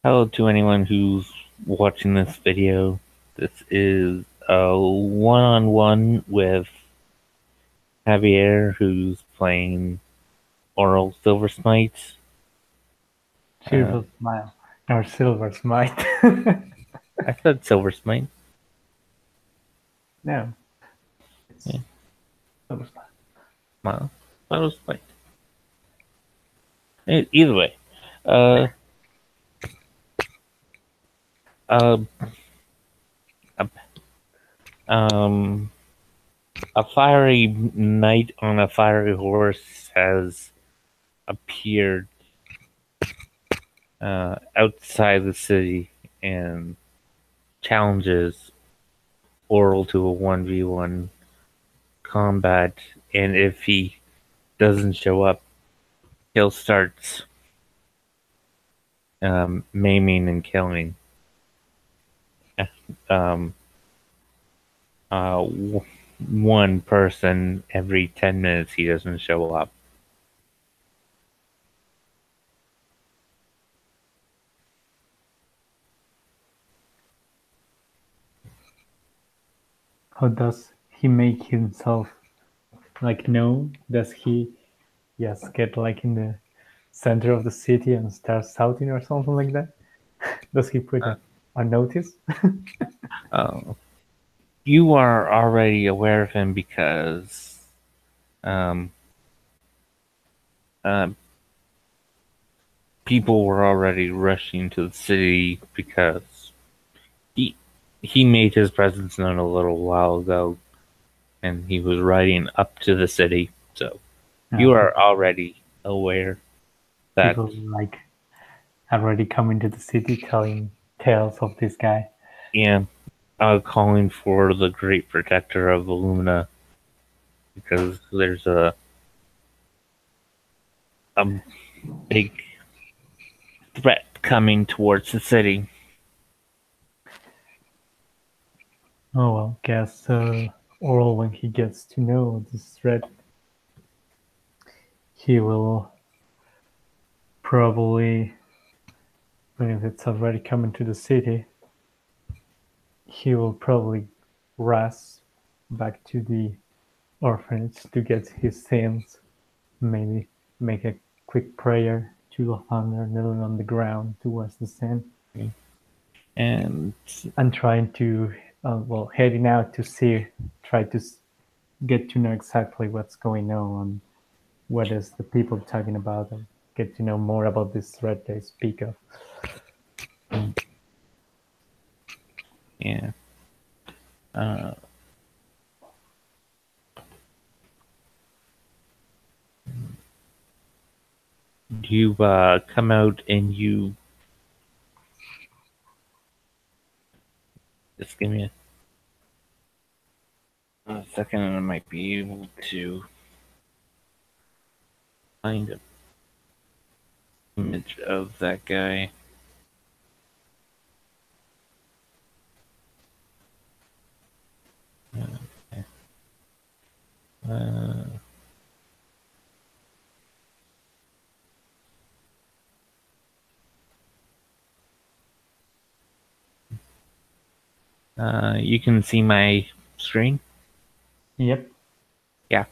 Hello to anyone who's watching this video. This is a one-on-one with Javier, who's playing Orell Silver Smite. Silver Smile. Or Silver Smite. I said Silver Smite. No. It's Yeah. Silver Smile. Well, Silver Smite. Either way, uh, uh, a, um, a fiery knight on a fiery horse has appeared outside the city and challenges Orell to a 1v1 combat, and if he doesn't show up, he'll start maiming and killing um, one person every 10 minutes he doesn't show up. How does he make himself known? Does he get in the center of the city and start shouting or something like that? Does he put a notice? Uh, you are already aware of him because um, uh, people were already rushing to the city because he made his presence known a little while ago, and he was riding up to the city. So you are already aware that people already coming to the city telling tales of this guy. yeah, calling for the Great Protector of Illumina because there's a big threat coming towards the city. Oh well, guess Orell, when he gets to know this threat, he will probably, when if it's already coming to the city, he will probably rush back to the orphanage to get his things, maybe make a quick prayer to the thunder kneeling on the ground towards the sun, And trying to, heading out to see, try to get to know exactly what's going on, what is the people talking about, and get to know more about this threat they speak of. yeah, you come out and you just give me a second, and I might be able to find an image of that guy. Okay. You can see my screen. Yep. Yeah,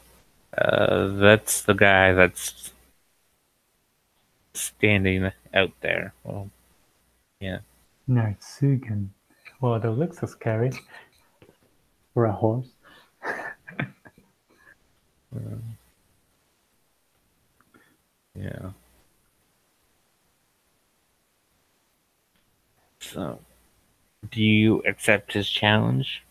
that's the guy that's standing out there. Well, yeah. Nartsugan. Well, that looks so scary for a horse. Yeah. So, do you accept his challenge?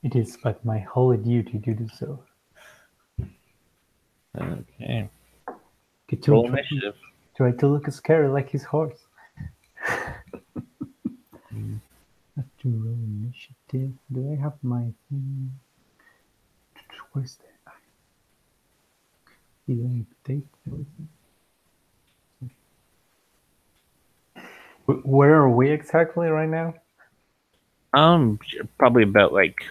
It is but my holy duty to do so. Okay. To Roll initiative. try to look scary like his horse. To roll initiative. Do I have my thing? Where's that? Did I take everything? Where are we exactly right now? Probably about like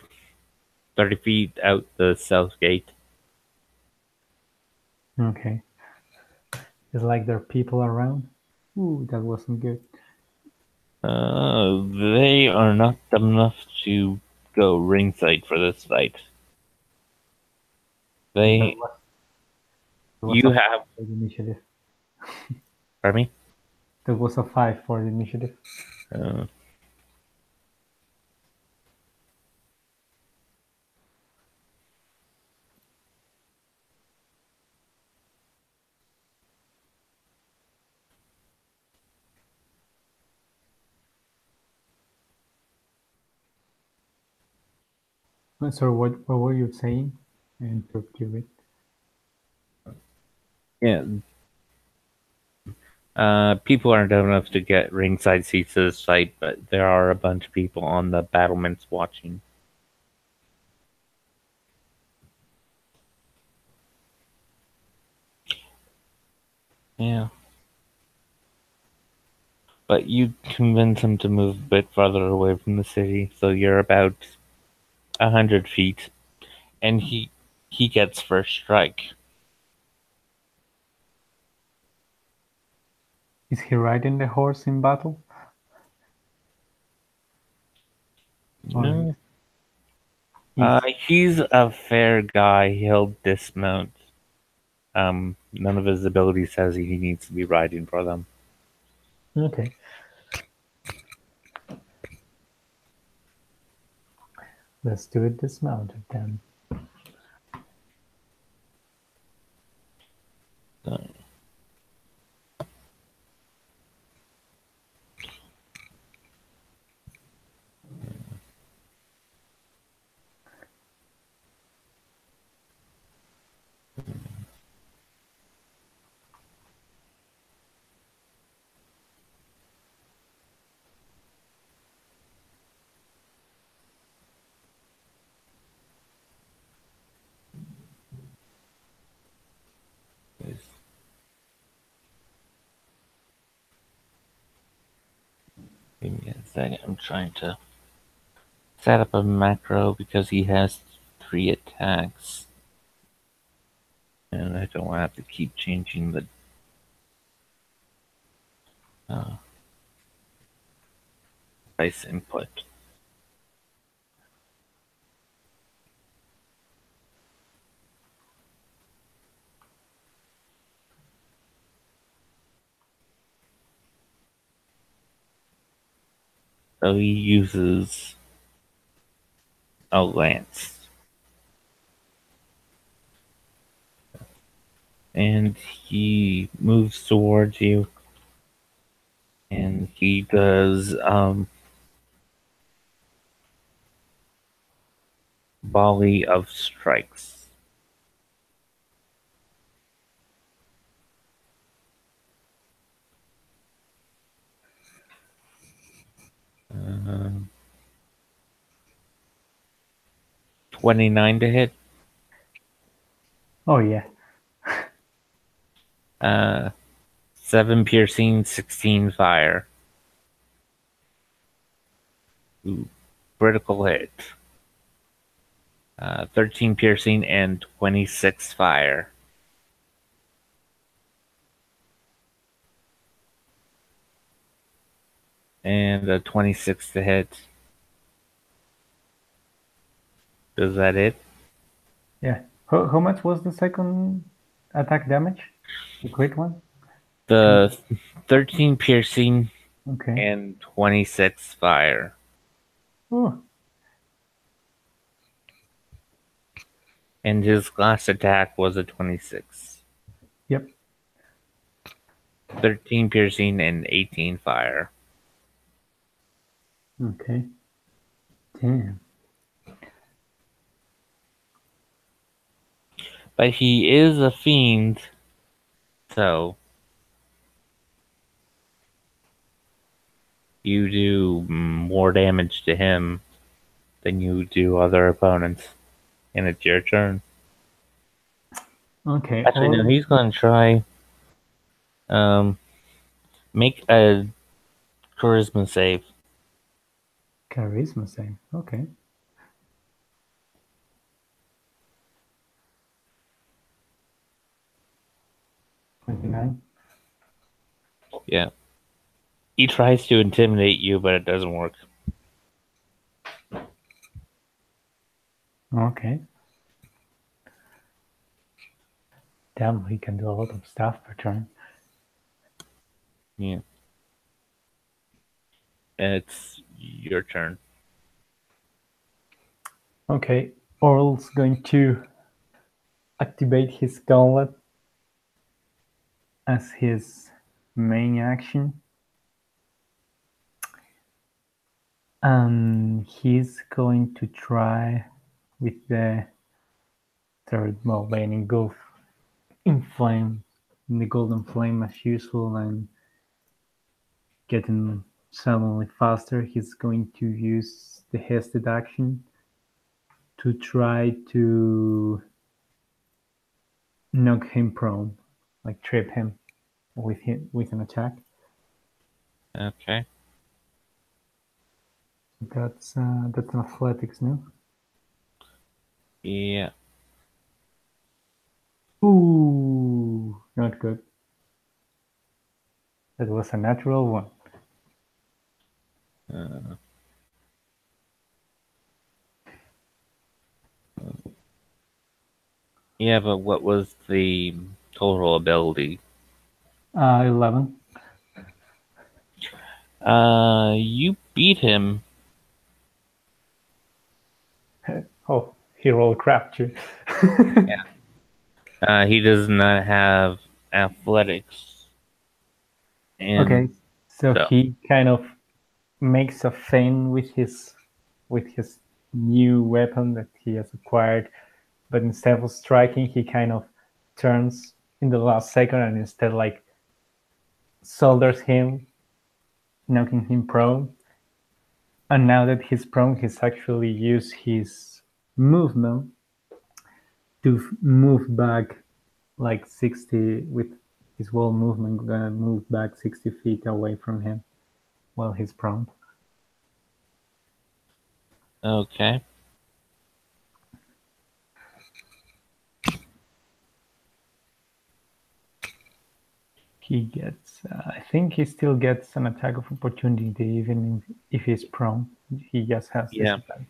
30 feet out the south gate. Okay. It's like there are people around. Ooh, that wasn't good. They are not dumb enough to go ringside for this fight. That They, was, that was you a have, 5 for the initiative. pardon me? That was a 5 for the initiative. Uh, So what were you saying? I interrupted you. yeah, people aren't dumb enough to get ringside seats to this fight, but there are a bunch of people on the battlements watching. Yeah. But you convince him to move a bit farther away from the city, so you're about 100 feet, and he gets first strike. Is he riding the horse in battle? Or No, is he's a fair guy. He'll dismount. None of his abilities says he needs to be riding for them. okay? Let's do it dismounted then. So, give me a second. I'm trying to set up a macro because he has 3 attacks, and I don't want to have to keep changing the uh, dice input. So he uses a lance, and he moves towards you, and he does volley of strikes. Uh, 29 to hit. Oh yeah. 7 piercing, 16 fire. Ooh, critical hit. 13 piercing and 26 fire. And a 26 to hit. Does that it? Yeah. How much was the second attack damage? The crit one? The 13 piercing Okay. and 26 fire. Oh, And his last attack was a 26. yep. 13 piercing and 18 fire. Okay. Damn. But he is a fiend, so you do more damage to him than you do other opponents. And it's your turn. Okay. Actually, no, Or he's going to try make a charisma save. charisma save. Okay. 29. Yeah. He tries to intimidate you, but it doesn't work. Okay. Damn, he can do a lot of stuff per turn. Yeah. It's your turn. Okay, Orl's going to activate his gauntlet as his main action. And he's going to try with the third Bane engulf in flame, in the golden flame as usual, and getting suddenly faster. He's going to use the hasted action to try to knock him prone, like trip him with an attack. Okay. That's an athletics, no? Yeah. Ooh, not good. That was a natural one. Uh, yeah, but what was the total ability? 11. You beat him. Oh, he rolled crap too. Yeah. He does not have athletics, and Okay, so so he kind of makes a feint with his new weapon that he has acquired, but instead of striking, he kind of turns in the last second and instead like solders him, knocking him prone. And now that he's prone, he's actually used his movement to move back like 60 with his whole movement, gonna move back 60 feet away from him while he's prone. okay. He gets, I think he still gets an attack of opportunity even if he's prone. He just has Yeah, disadvantage.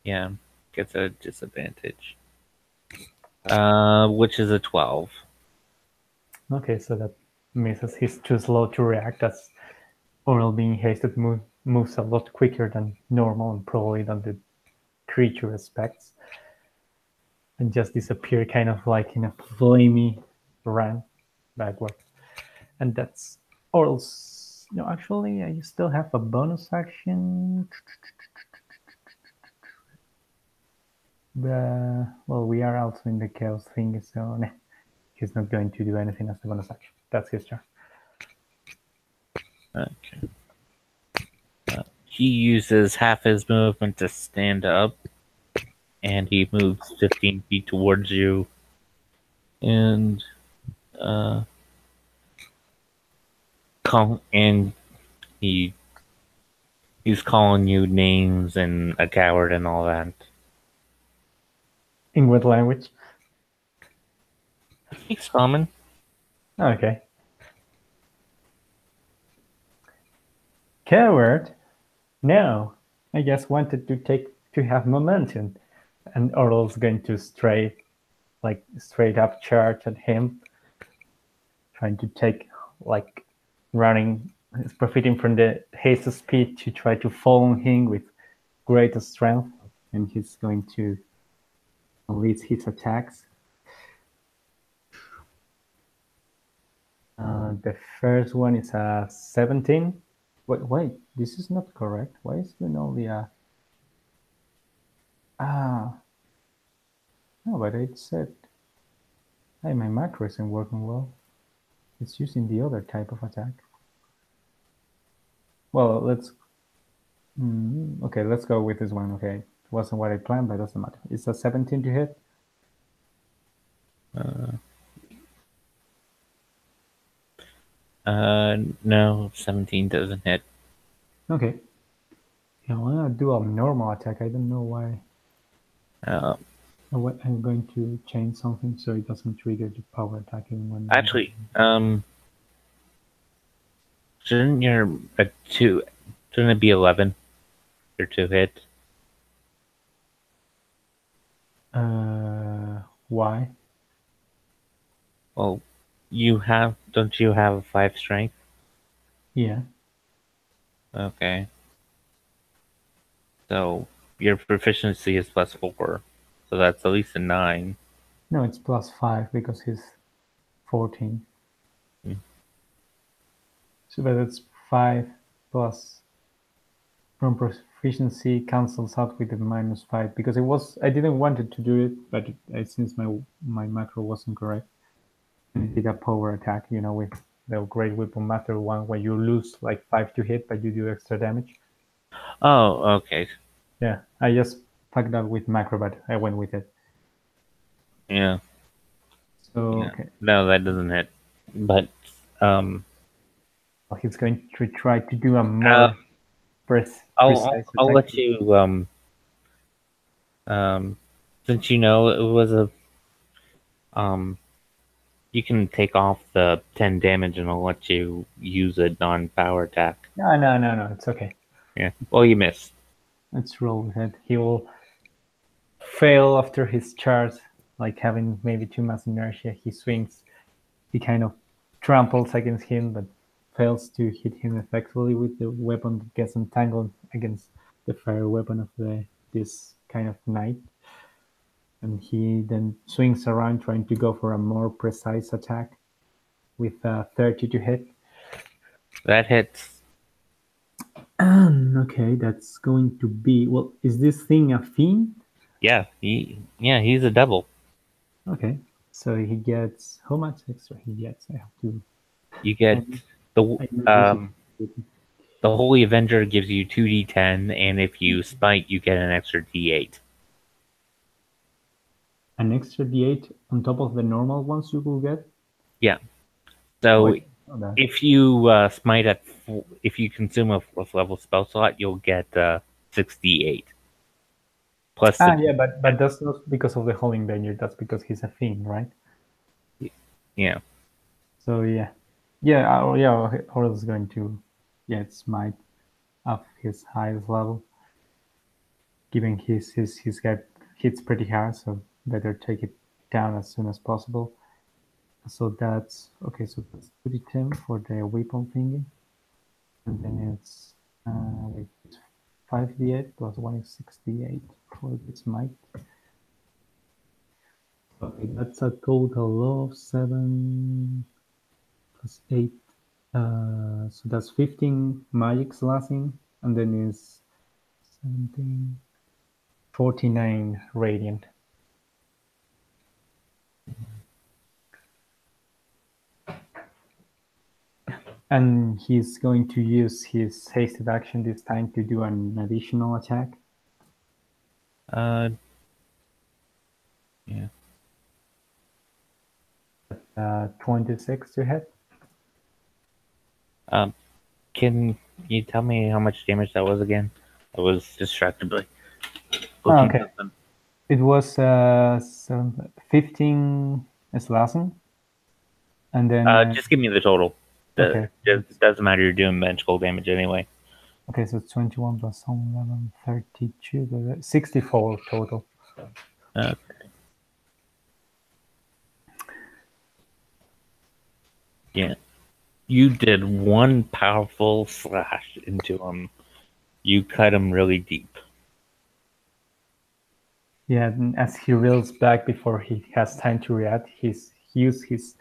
yeah. Gets a disadvantage. Which is a 12. Okay, so that misses. He's too slow to react as Orell being hasted moves a lot quicker than normal and probably than the creature expects. And just disappear kind of like in a flamey run backwards. And that's Orell's. No, actually, I still have a bonus action. Well, we are also in the chaos thing, so nah, he's not going to do anything as a bonus action. That's his turn. Okay. He uses half his movement to stand up, and he moves 15 feet towards you, and and he he's calling you names and a coward and all that. In what language? He speaks common. Okay. Coward? No. I just wanted to have momentum. And Orl's going to straight up charge at him, trying to take like running, he's profiting from the haste speed to try to follow him with great strength, and he's going to lead his attacks. The first one is a 17. Wait, this is not correct. Why is it only a... Ah, no, but it said, hey, my macro isn't working well. It's using the other type of attack. Well, okay, let's go with this one. Okay, it wasn't what I planned, but it doesn't matter. It's a 17 to hit. No, 17 doesn't hit. Okay. Yeah, I'm gonna do a normal attack. I don't know why. Uh, I'm going to change something so it doesn't trigger the power attacking when. Actually, Shouldn't your a two? Shouldn't it be 11? Your two hit. Why? Well, you have. Don't you have 5 strength? Yeah. Okay. So your proficiency is +4, so that's at least a 9. No, it's +5 because he's 14. Hmm. So but it's 5 plus from proficiency cancels out with the -5 because I didn't want it to do it, but since my macro wasn't correct, it did a power attack. With the Great Weapon Master one, where you lose like 5 to hit, but you do extra damage. Oh, okay. Yeah, I just fucked up with macro, but I went with it. Yeah, So yeah. okay, No, that doesn't hit. But well, he's going to try to do a uh, more precise I'll attack. let you um since you know it was a um you can take off the 10 damage and I'll let you use a non-power attack. No, no, no, no. It's okay. Yeah. Well, you missed. Let's roll with it. He will fail after his charge, like having maybe too much inertia. He swings. He kind of tramples against him, but fails to hit him effectively with the weapon that gets entangled against the fire weapon of this kind of knight. And he then swings around trying to go for a more precise attack with 30 to hit. That hits. Okay, that's going to be, well, is this thing a fiend? He's a devil. Okay, so he gets, how much extra he gets? I have to, You get I, the I know this is the Holy Avenger gives you 2d10, and if you spite, you get an extra d8. an extra d8 on top of the normal ones you will get. Yeah. Oh, I So didn't know that. if you smite if you consume a 4th level spell slot, you'll get 6d8 plus the Yeah, but that's not because of the Holy Avenger. That's because he's a fiend, right? yeah. So yeah. Orell is going to, smite up his highest level, given his guy hits pretty hard, so better take it down as soon as possible. So that's okay. So that's 2d10 for the weapon thingy, and then it's wait, it's 5d8 plus 1 is 6d8 for this smite. Okay, that's a total of 7 plus 8. So that's 15 magic slashing, and then is 17, 49 radiant. And he's going to use his hasted action this time to do an additional attack. Uh, yeah. 26 to hit. Um, can you tell me how much damage that was again? I was distracted by looking Okay. something. It was 15 slashing, and then Just give me the total. okay, It doesn't matter. You're doing magical damage anyway. okay, so 21 plus 11, 32, 64 total. Uh, yeah. You did one powerful slash into him. You cut him really deep. Yeah, and as he reels back before he has time to react, he used his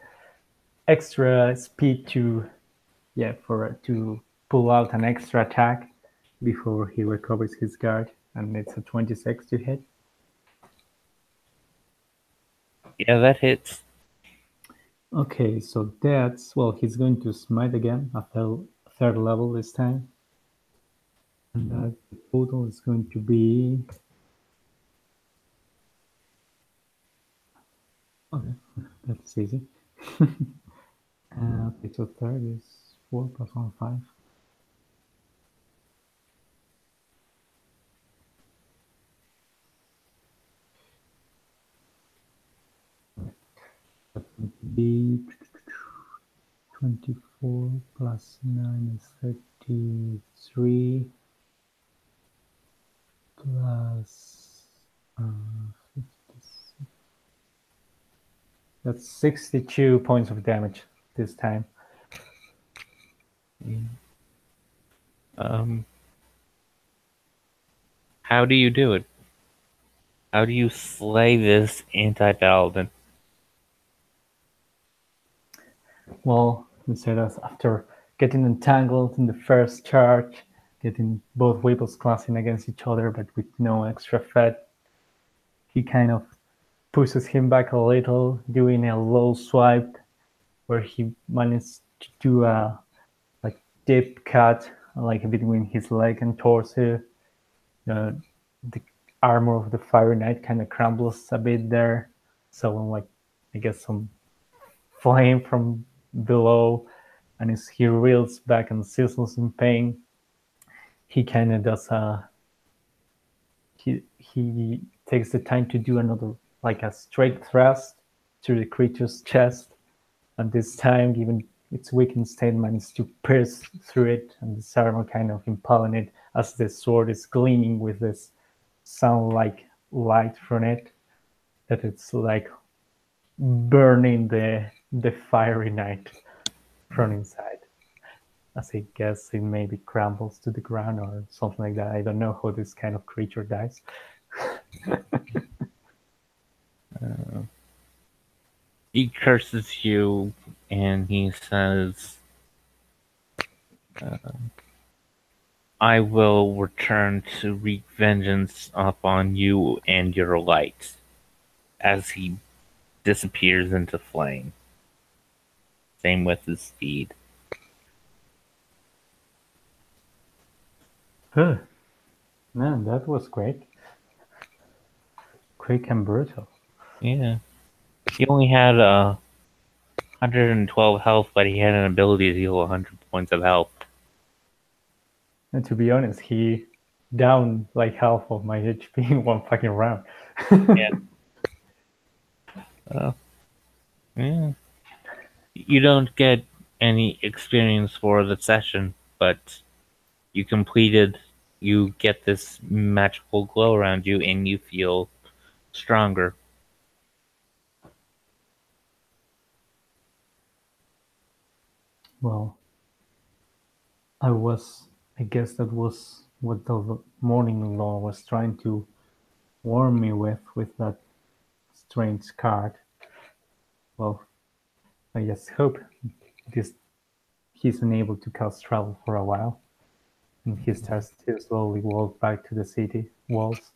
extra speed to pull out an extra attack before he recovers his guard, and it's a 26 to hit. Yeah, that hits. Okay, so that's, well, he's going to smite again at third level this time, and that total is going to be, okay, that's easy. Okay, so third is 4 plus 1, 5. That would be 24 4 plus 9 is 33 plus 56. That's 62 points of damage this time. How do you do it? How do you slay this anti-paladin? Well, we said that after getting entangled in the first charge, getting both weapons clashing against each other, but with no extra threat, he kind of pushes him back a little, doing a low swipe where he managed to do a like deep cut, like between his leg and torso. The armor of the Fire Knight kind of crumbles a bit there, so like I guess some flame from below, and as he reels back and sizzles in pain, he kind of does a he takes the time to do another like a straight thrust through the creature's chest, and this time, given its weakened state, manages to pierce through it, and the armor kind of impaling it as the sword is gleaming with this sound like light from it, that it's like burning the Fiery Knight from inside. As I guess it maybe crumbles to the ground or something like that. I don't know how this kind of creature dies. He curses you and he says, I will return to wreak vengeance upon you and your light, as he disappears into flame. Same with his steed. Huh. Man, that was great. Quick and brutal. Yeah. He only had 112 health, but he had an ability to heal 100 points of health. And to be honest, he downed like half of my HP in one fucking round. Yeah. Yeah. You don't get any experience for the session, but you get this magical glow around you and you feel stronger. Well, I guess that was what the morning law was trying to warn me with that strange card. Well, I just hope this he's unable to cause trouble for a while, and he starts to slowly walk back to the city walls.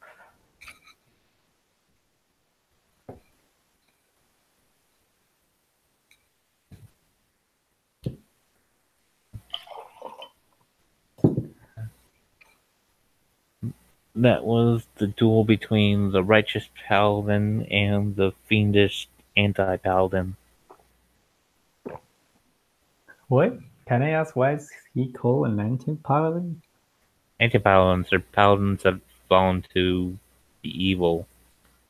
That was the duel between the righteous paladin and the fiendish anti-paladin. What? Can I ask why is he called an anti-paladin? Anti-paladins are paladins that fall into the evil,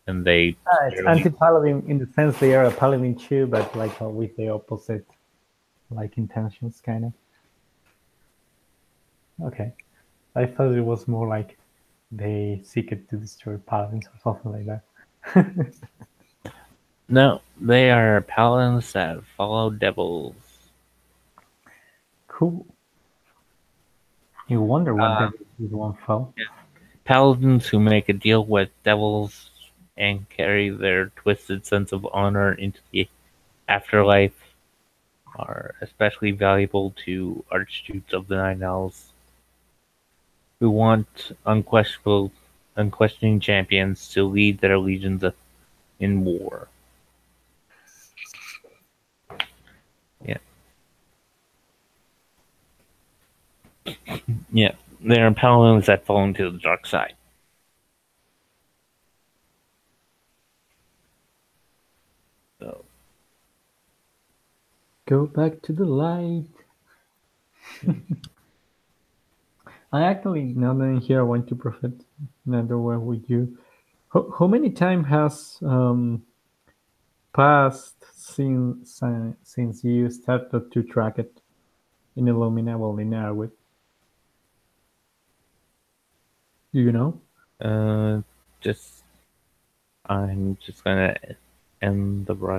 and they It's anti-paladin in the sense they are a paladin too, but like with the opposite like intentions, kind of. Okay, I thought it was more like they seek it to destroy paladins or something like that. No, they are paladins that follow devils. Cool. You wonder what devil this one fell. Paladins who make a deal with devils and carry their twisted sense of honor into the afterlife are especially valuable to archduches of the Nine Elves, who want unquestioning champions to lead their legions in war. Yeah. Yeah. They are paladins that fall into the dark side. So, Go back to the light. I actually, now that I'm here, I want to profit another one with you. How many time has passed since you started to track it? in Illumina, well, in Arwit? Do you know? Uh, just I'm just gonna end the broadcast.